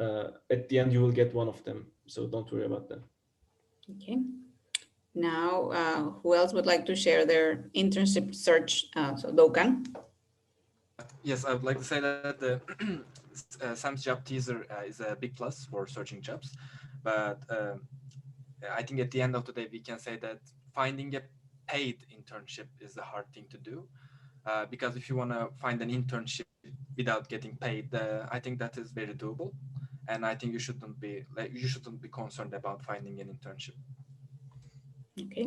at the end you will get one of them. So don't worry about that. Okay. Now, who else would like to share their internship search? So Dokan. Yes, I would like to say that the SAM's job teaser is a big plus for searching jobs. But I think at the end of the day, we can say that finding a paid internship is a hard thing to do. Because if you want to find an internship without getting paid, I think that is very doable. And I think you shouldn't be concerned about finding an internship. Okay.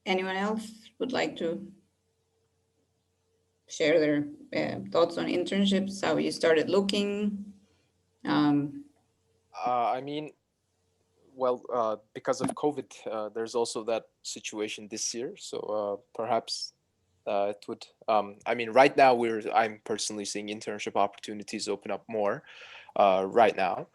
Anyone else would like to share their thoughts on internships, how you started looking? Well, because of COVID, there's also that situation this year. So perhaps it would. Right now I'm personally seeing internship opportunities open up more right now.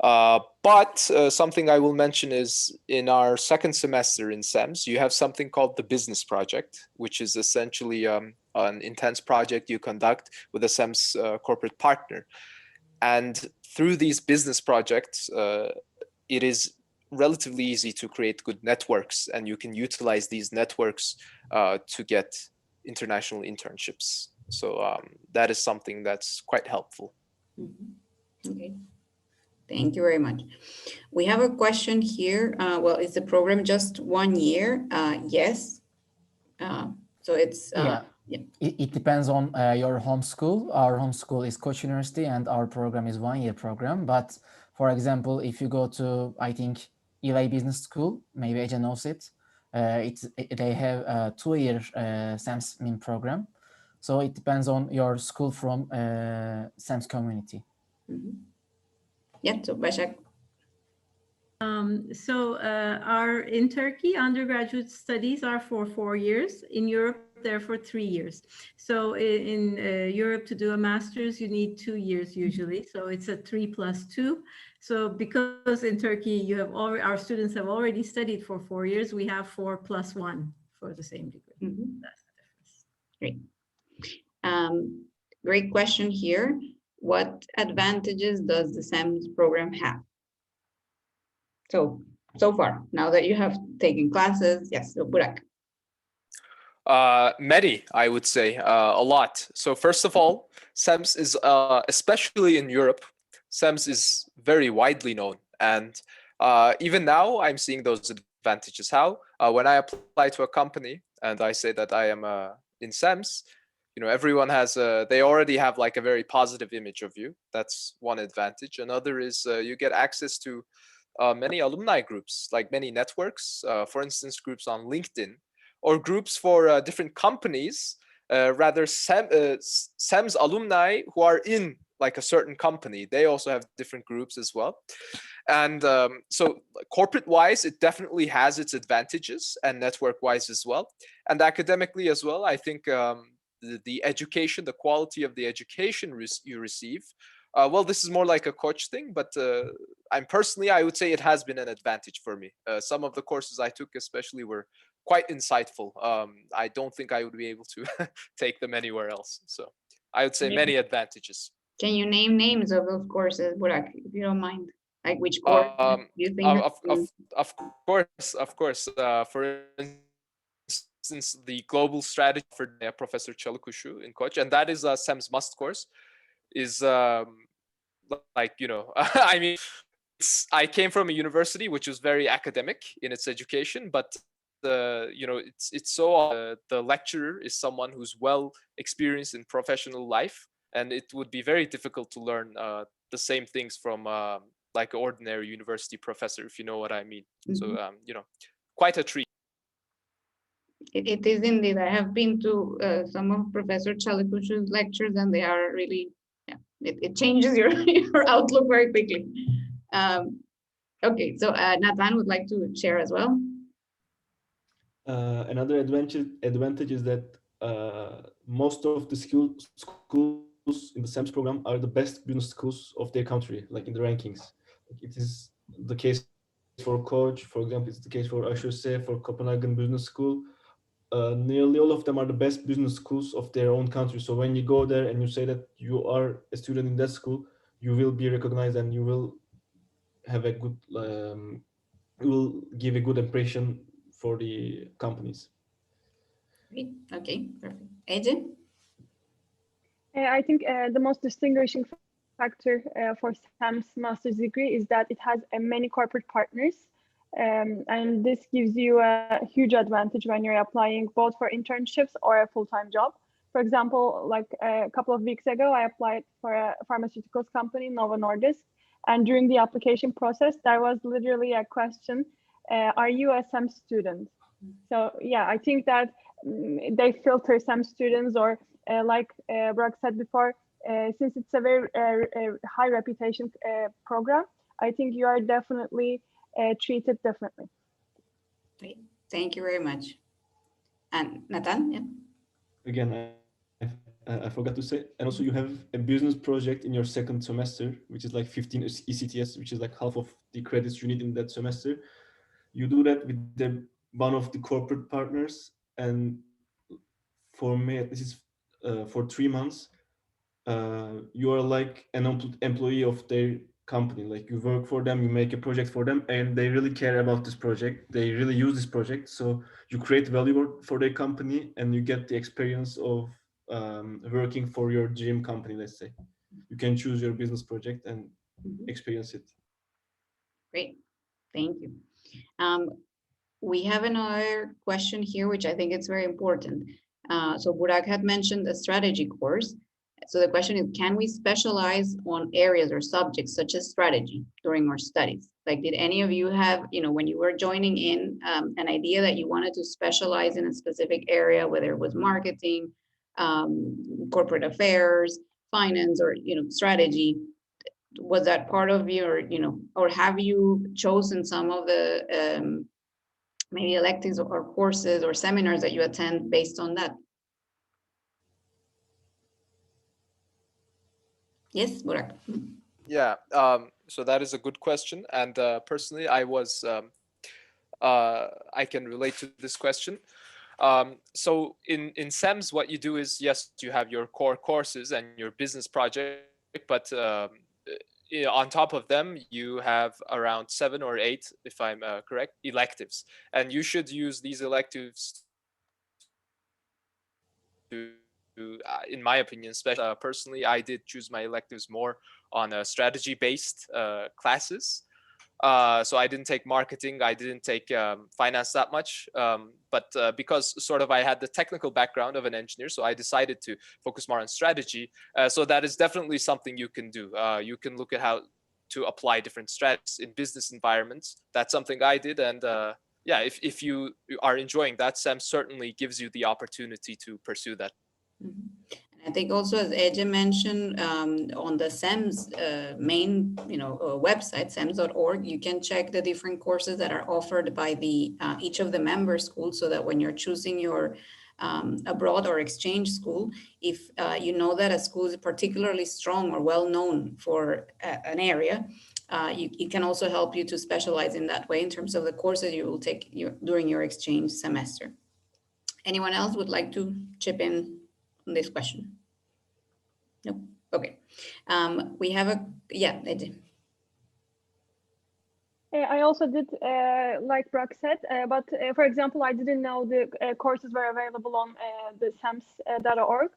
But something I will mention is in our second semester in CEMS, you have something called the business project, which is essentially an intense project you conduct with a CEMS corporate partner. And through these business projects, it is relatively easy to create good networks, and you can utilize these networks to get international internships. So that is something that's quite helpful. Mm-hmm. Okay. Thank you very much. We have a question here. Well, is the program just 1 year? Yes. So it's yeah. It depends on your home school. Our home school is Koç University, and our program is 1 year program. But for example, if you go to, I think, ELA Business School, maybe Ece knows it. They have a 2-year CEMS MIM program. So it depends on your school from CEMS community. Mm-hmm. Yeah, so Başak. Our in Turkey, undergraduate studies are for 4 years. In Europe, they're for 3 years. So in Europe, to do a master's, you need 2 years usually. So it's a 3+2. So because in Turkey, our students have already studied for 4 years, we have 4+1 for the same degree. Mm-hmm. That's the difference. Great. Great question here. What advantages does the CEMS program have? So far, now that you have taken classes, yes, so Burak. Many, I would say, a lot. So first of all, CEMS is, especially in Europe, CEMS is very widely known. And even now, I'm seeing those advantages. How? When I apply to a company and I say that I am in CEMS, everyone they already have like a very positive image of you. That's one advantage. Another is you get access to many alumni groups, like many networks, for instance, groups on LinkedIn, or groups for different companies rather CEMS alumni who are in like a certain company. They also have different groups as well. And so corporate-wise, it definitely has its advantages, and network-wise as well. And academically as well, I think the education, the quality of the education you receive, well, this is more like a Koç thing, but I would say it has been an advantage for me. Some of the courses I took especially were quite insightful. I don't think I would be able to take them anywhere else. So I would say many advantages. Can you name names of those courses, Burak, if you don't mind? Like which course do you think? Of course. For instance, the global strategy for Professor Çalıkuşu in Koç, and that is a CEMS must course, is like, you know, I mean, I came from a university which was very academic in its education, but you know, it's so the lecturer is someone who's well experienced in professional life, and it would be very difficult to learn the same things from like an ordinary university professor, if you know what I mean. So you know, quite a treat. It is indeed. I have been to some of Professor Çalıkuşu's lectures, and they are really, yeah, it changes your your outlook very quickly. Okay, so Nathan would like to share as well. Another advantage is that most of the schools in the CEMS program are the best business schools of their country, like in the rankings. It is the case for Koç, for example, it's the case for Aacsb, for Copenhagen Business School. Nearly all of them are the best business schools of their own country. So when you go there and you say that you are a student in that school, you will be recognized and you will have a good, you will give a good impression for the companies. Great. Okay, perfect. AJ? I think the most distinguishing factor for CEMS master's degree is that it has many corporate partners. And this gives you a huge advantage when you're applying both for internships or a full-time job. For example, like a couple of weeks ago, I applied for a pharmaceuticals company, Novo Nordisk. And during the application process, there was literally a question, are you a CEMS student? So yeah, I think that they filter CEMS students, or like Burak said before, since it's a very high reputation program, I think you are definitely treated differently. Great. Thank you very much. And Nathan, yeah. Again, I forgot to say, and also you have a business project in your second semester, which is like 15 ECTS, which is like half of the credits you need in that semester. You do that with one of the corporate partners, and for me, this is for 3 months. You are like an employee of their company. Like you work for them, you make a project for them, and they really care about this project. They really use this project. So you create value for their company, and you get the experience of working for your dream company, let's say. You can choose your business project and experience it. Great. Thank you. We have another question here, which I think is very important. So Burak had mentioned a strategy course. So the question is, can we specialize on areas or subjects such as strategy during our studies? Like, did any of you have, you know, when you were joining in, an idea that you wanted to specialize in a specific area, whether it was marketing, corporate affairs, finance, or, you know, strategy? Was that part of your, you know, or have you chosen some of the maybe electives or courses or seminars that you attend based on that? Yes, Burak. Yeah, so that is a good question. And personally, I can relate to this question. So in CEMS, what you do is, yes, you have your core courses and your business project, but on top of them, you have around 7 or 8, if I'm correct, electives. And you should use these electives to, in my opinion, especially personally, I did choose my electives more on strategy-based classes. So I didn't take marketing, I didn't take finance that much, but because sort of I had the technical background of an engineer, so I decided to focus more on strategy. So that is definitely something you can do. You can look at how to apply different strategies in business environments. That's something I did, and yeah, if you are enjoying that, CEMS certainly gives you the opportunity to pursue that. Mhm. I think also, as Ece mentioned, on the CEMS main, website, cems.org, you can check the different courses that are offered by the each of the member schools, so that when you're choosing your abroad or exchange school, if you know that a school is particularly strong or well known for an area, it can also help you to specialize in that way in terms of the courses you will take during your exchange semester. Anyone else would like to chip in on this question? Nope. Okay. We have Ece. I also did, like Burak said, but for example, I didn't know the courses were available on the CEMS.org.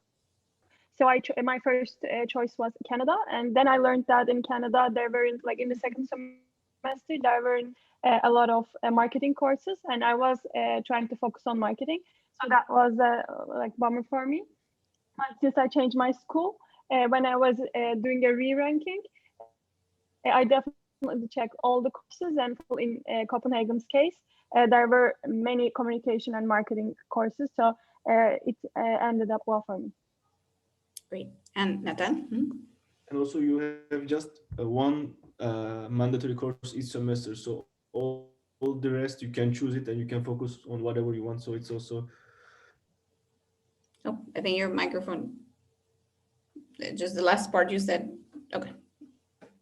So my first choice was Canada, and then I learned that in Canada there weren't, like in the second semester, there weren't a lot of marketing courses, and I was trying to focus on marketing. So that was like bummer for me. But since I changed my school, when I was doing a re-ranking, I definitely checked all the courses, and in Copenhagen's case, there were many communication and marketing courses. So it ended up well for me. Great. And Nathan? And also you have just one mandatory course each semester. So all the rest, you can choose it and you can focus on whatever you want. So it's also... Oh, I think your microphone, just the last part you said. Okay.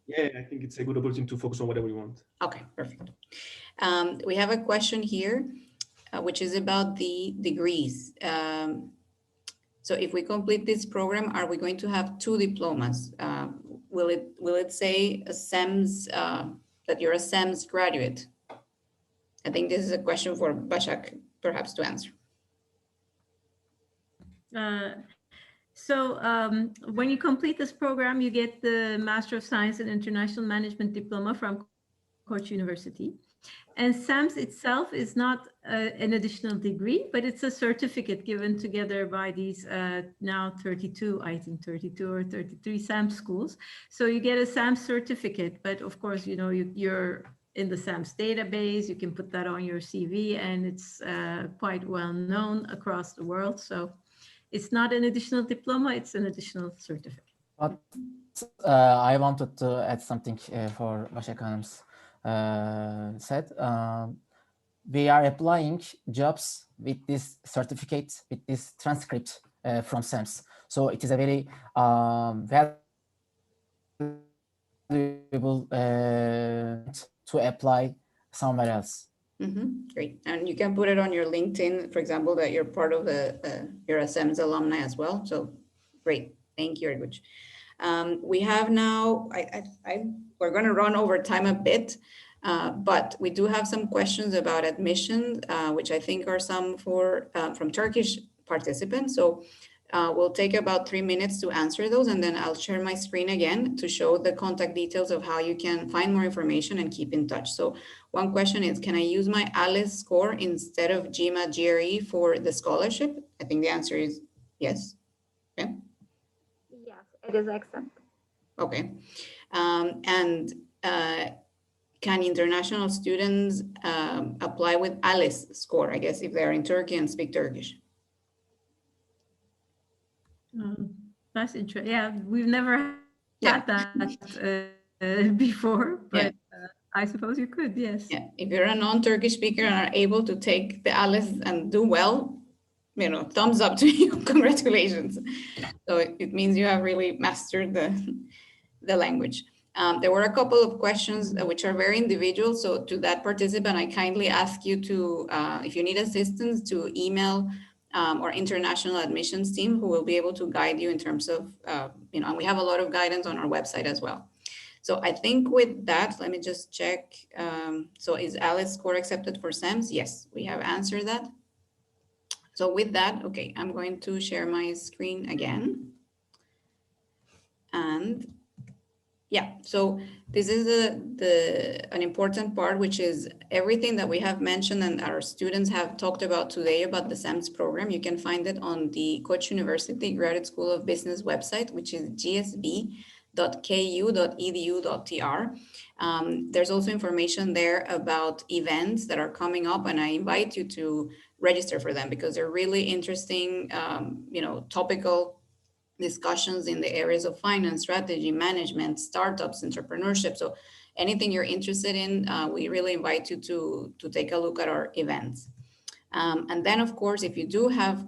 Yeah, I think it's a good opportunity to focus on whatever you want. Okay, perfect. We have a question here, which is about the degrees. So if we complete this program, are we going to have 2 diplomas? Will it say a CEMS, that you're a CEMS graduate? I think this is a question for Başak perhaps to answer. When you complete this program, you get the Master of Science in International Management diploma from Koç University. And CEMS itself is not an additional degree, but it's a certificate given together by these now 32 or 33 CEMS schools. So you get a CEMS certificate, but of course, you're in the CEMS database, you can put that on your CV, and it's quite well known across the world. So it's not an additional diploma, it's an additional certificate. But I wanted to add something for Başak Hanım's said. We are applying jobs with this certificate, with this transcript from CEMS. So it is a very valuable to apply somewhere else. Great. And you can put it on your LinkedIn, for example, that you're part of you're a CEMS alumni as well. So great. Thank you, Erguç. We have now, we're going to run over time a bit, but we do have some questions about admission, which I think are some from Turkish participants. So we'll take about 3 minutes to answer those, and then I'll share my screen again to show the contact details of how you can find more information and keep in touch. So one question is, can I use my ALES score instead of Gmat GRE for the scholarship? I think the answer is yes. Okay. Yes, it is accepted. Okay. Can international students apply with ALES score, I guess, if they're in Turkey and speak Turkish? That's interesting. Yeah, we've never had that before, but I suppose you could, yes. Yeah, if you're a non-Turkish speaker and are able to take the ALES and do well, thumbs up to you, congratulations. So it means you have really mastered the language. There were a couple of questions which are very individual. So to that participant, I kindly ask you to, if you need assistance, to email our international admissions team, who will be able to guide you in terms of, and we have a lot of guidance on our website as well. So I think with that, let me just check. So is ALES score accepted for CEMS? Yes, we have answered that. So with that, okay, I'm going to share my screen again. And yeah, so this is an important part, which is everything that we have mentioned and our students have talked about today about the CEMS program. You can find it on the Koç University Graduate School of Business website, which is gsb.ku.edu.tr. There's also information there about events that are coming up, and I invite you to register for them because they're really interesting, topical discussions in the areas of finance, strategy, management, startups, entrepreneurship. So anything you're interested in, we really invite you to take a look at our events. And then, of course, if you do have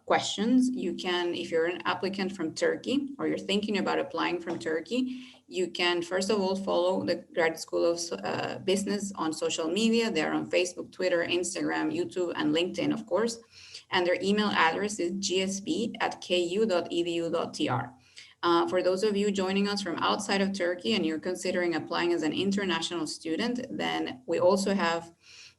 questions, you can, if you're an applicant from Turkey or you're thinking about applying from Turkey, you can, first of all, follow the Graduate School of Business on social media. They're on Facebook, Twitter, Instagram, YouTube, and LinkedIn, of course. And their email address is gsb@ku.edu.tr. For those of you joining us from outside of Turkey and you're considering applying as an international student, then we also have,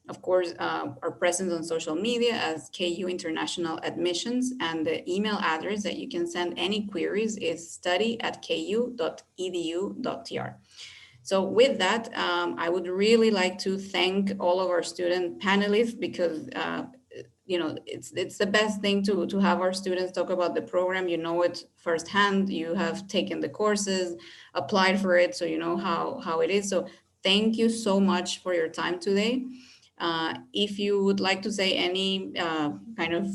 of course, our presence on social media as KU International Admissions, and the email address that you can send any queries is study@ku.edu.tr. So with that, I would really like to thank all of our student panelists because it's the best thing to have our students talk about the program. You know it firsthand. You have taken the courses, applied for it, so you know how it is. So thank you so much for your time today. If you would like to say any kind of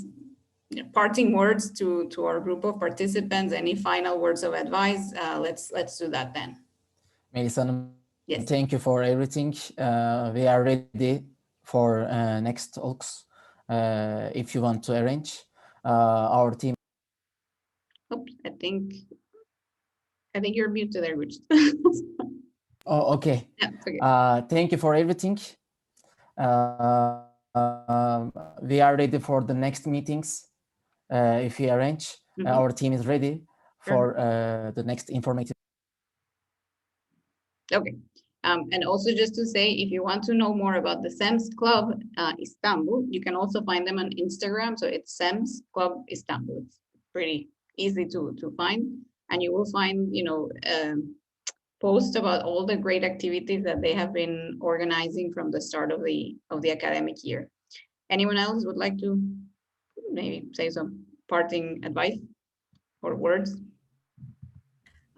parting words to our group of participants, any final words of advice, let's do that then. Melissa, Yes. Thank you for everything. We are ready for next talks. If you want to arrange, our team. Oops, I think you're muted there, Rich. Oh, okay. Yeah, okay. Thank you for everything. We are ready for the next meetings. If we arrange, our team is ready for the next informative. Okay. And also just to say, if you want to know more about the CEMS Club Istanbul, you can also find them on Instagram. So it's CEMS Club Istanbul. It's pretty easy to find. And you will find, posts about all the great activities that they have been organizing from the start of the academic year. Anyone else would like to maybe say some parting advice or words?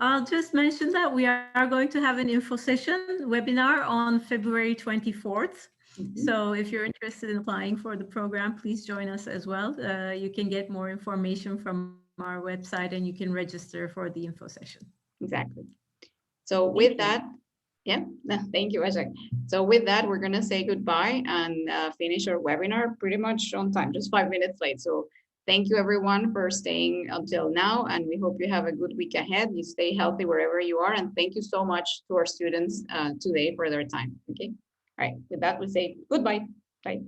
I'll just mention that we are going to have an info session webinar on February 24th. So if you're interested in applying for the program, please join us as well. You can get more information from our website and you can register for the info session. Exactly. So with that, thank you, Ashak. So with that, we're going to say goodbye and finish our webinar pretty much on time, just 5 minutes late. So thank you everyone for staying until now, and we hope you have a good week ahead. You stay healthy wherever you are, and thank you so much to our students today for their time. Okay. All right. With that, we say goodbye. Bye.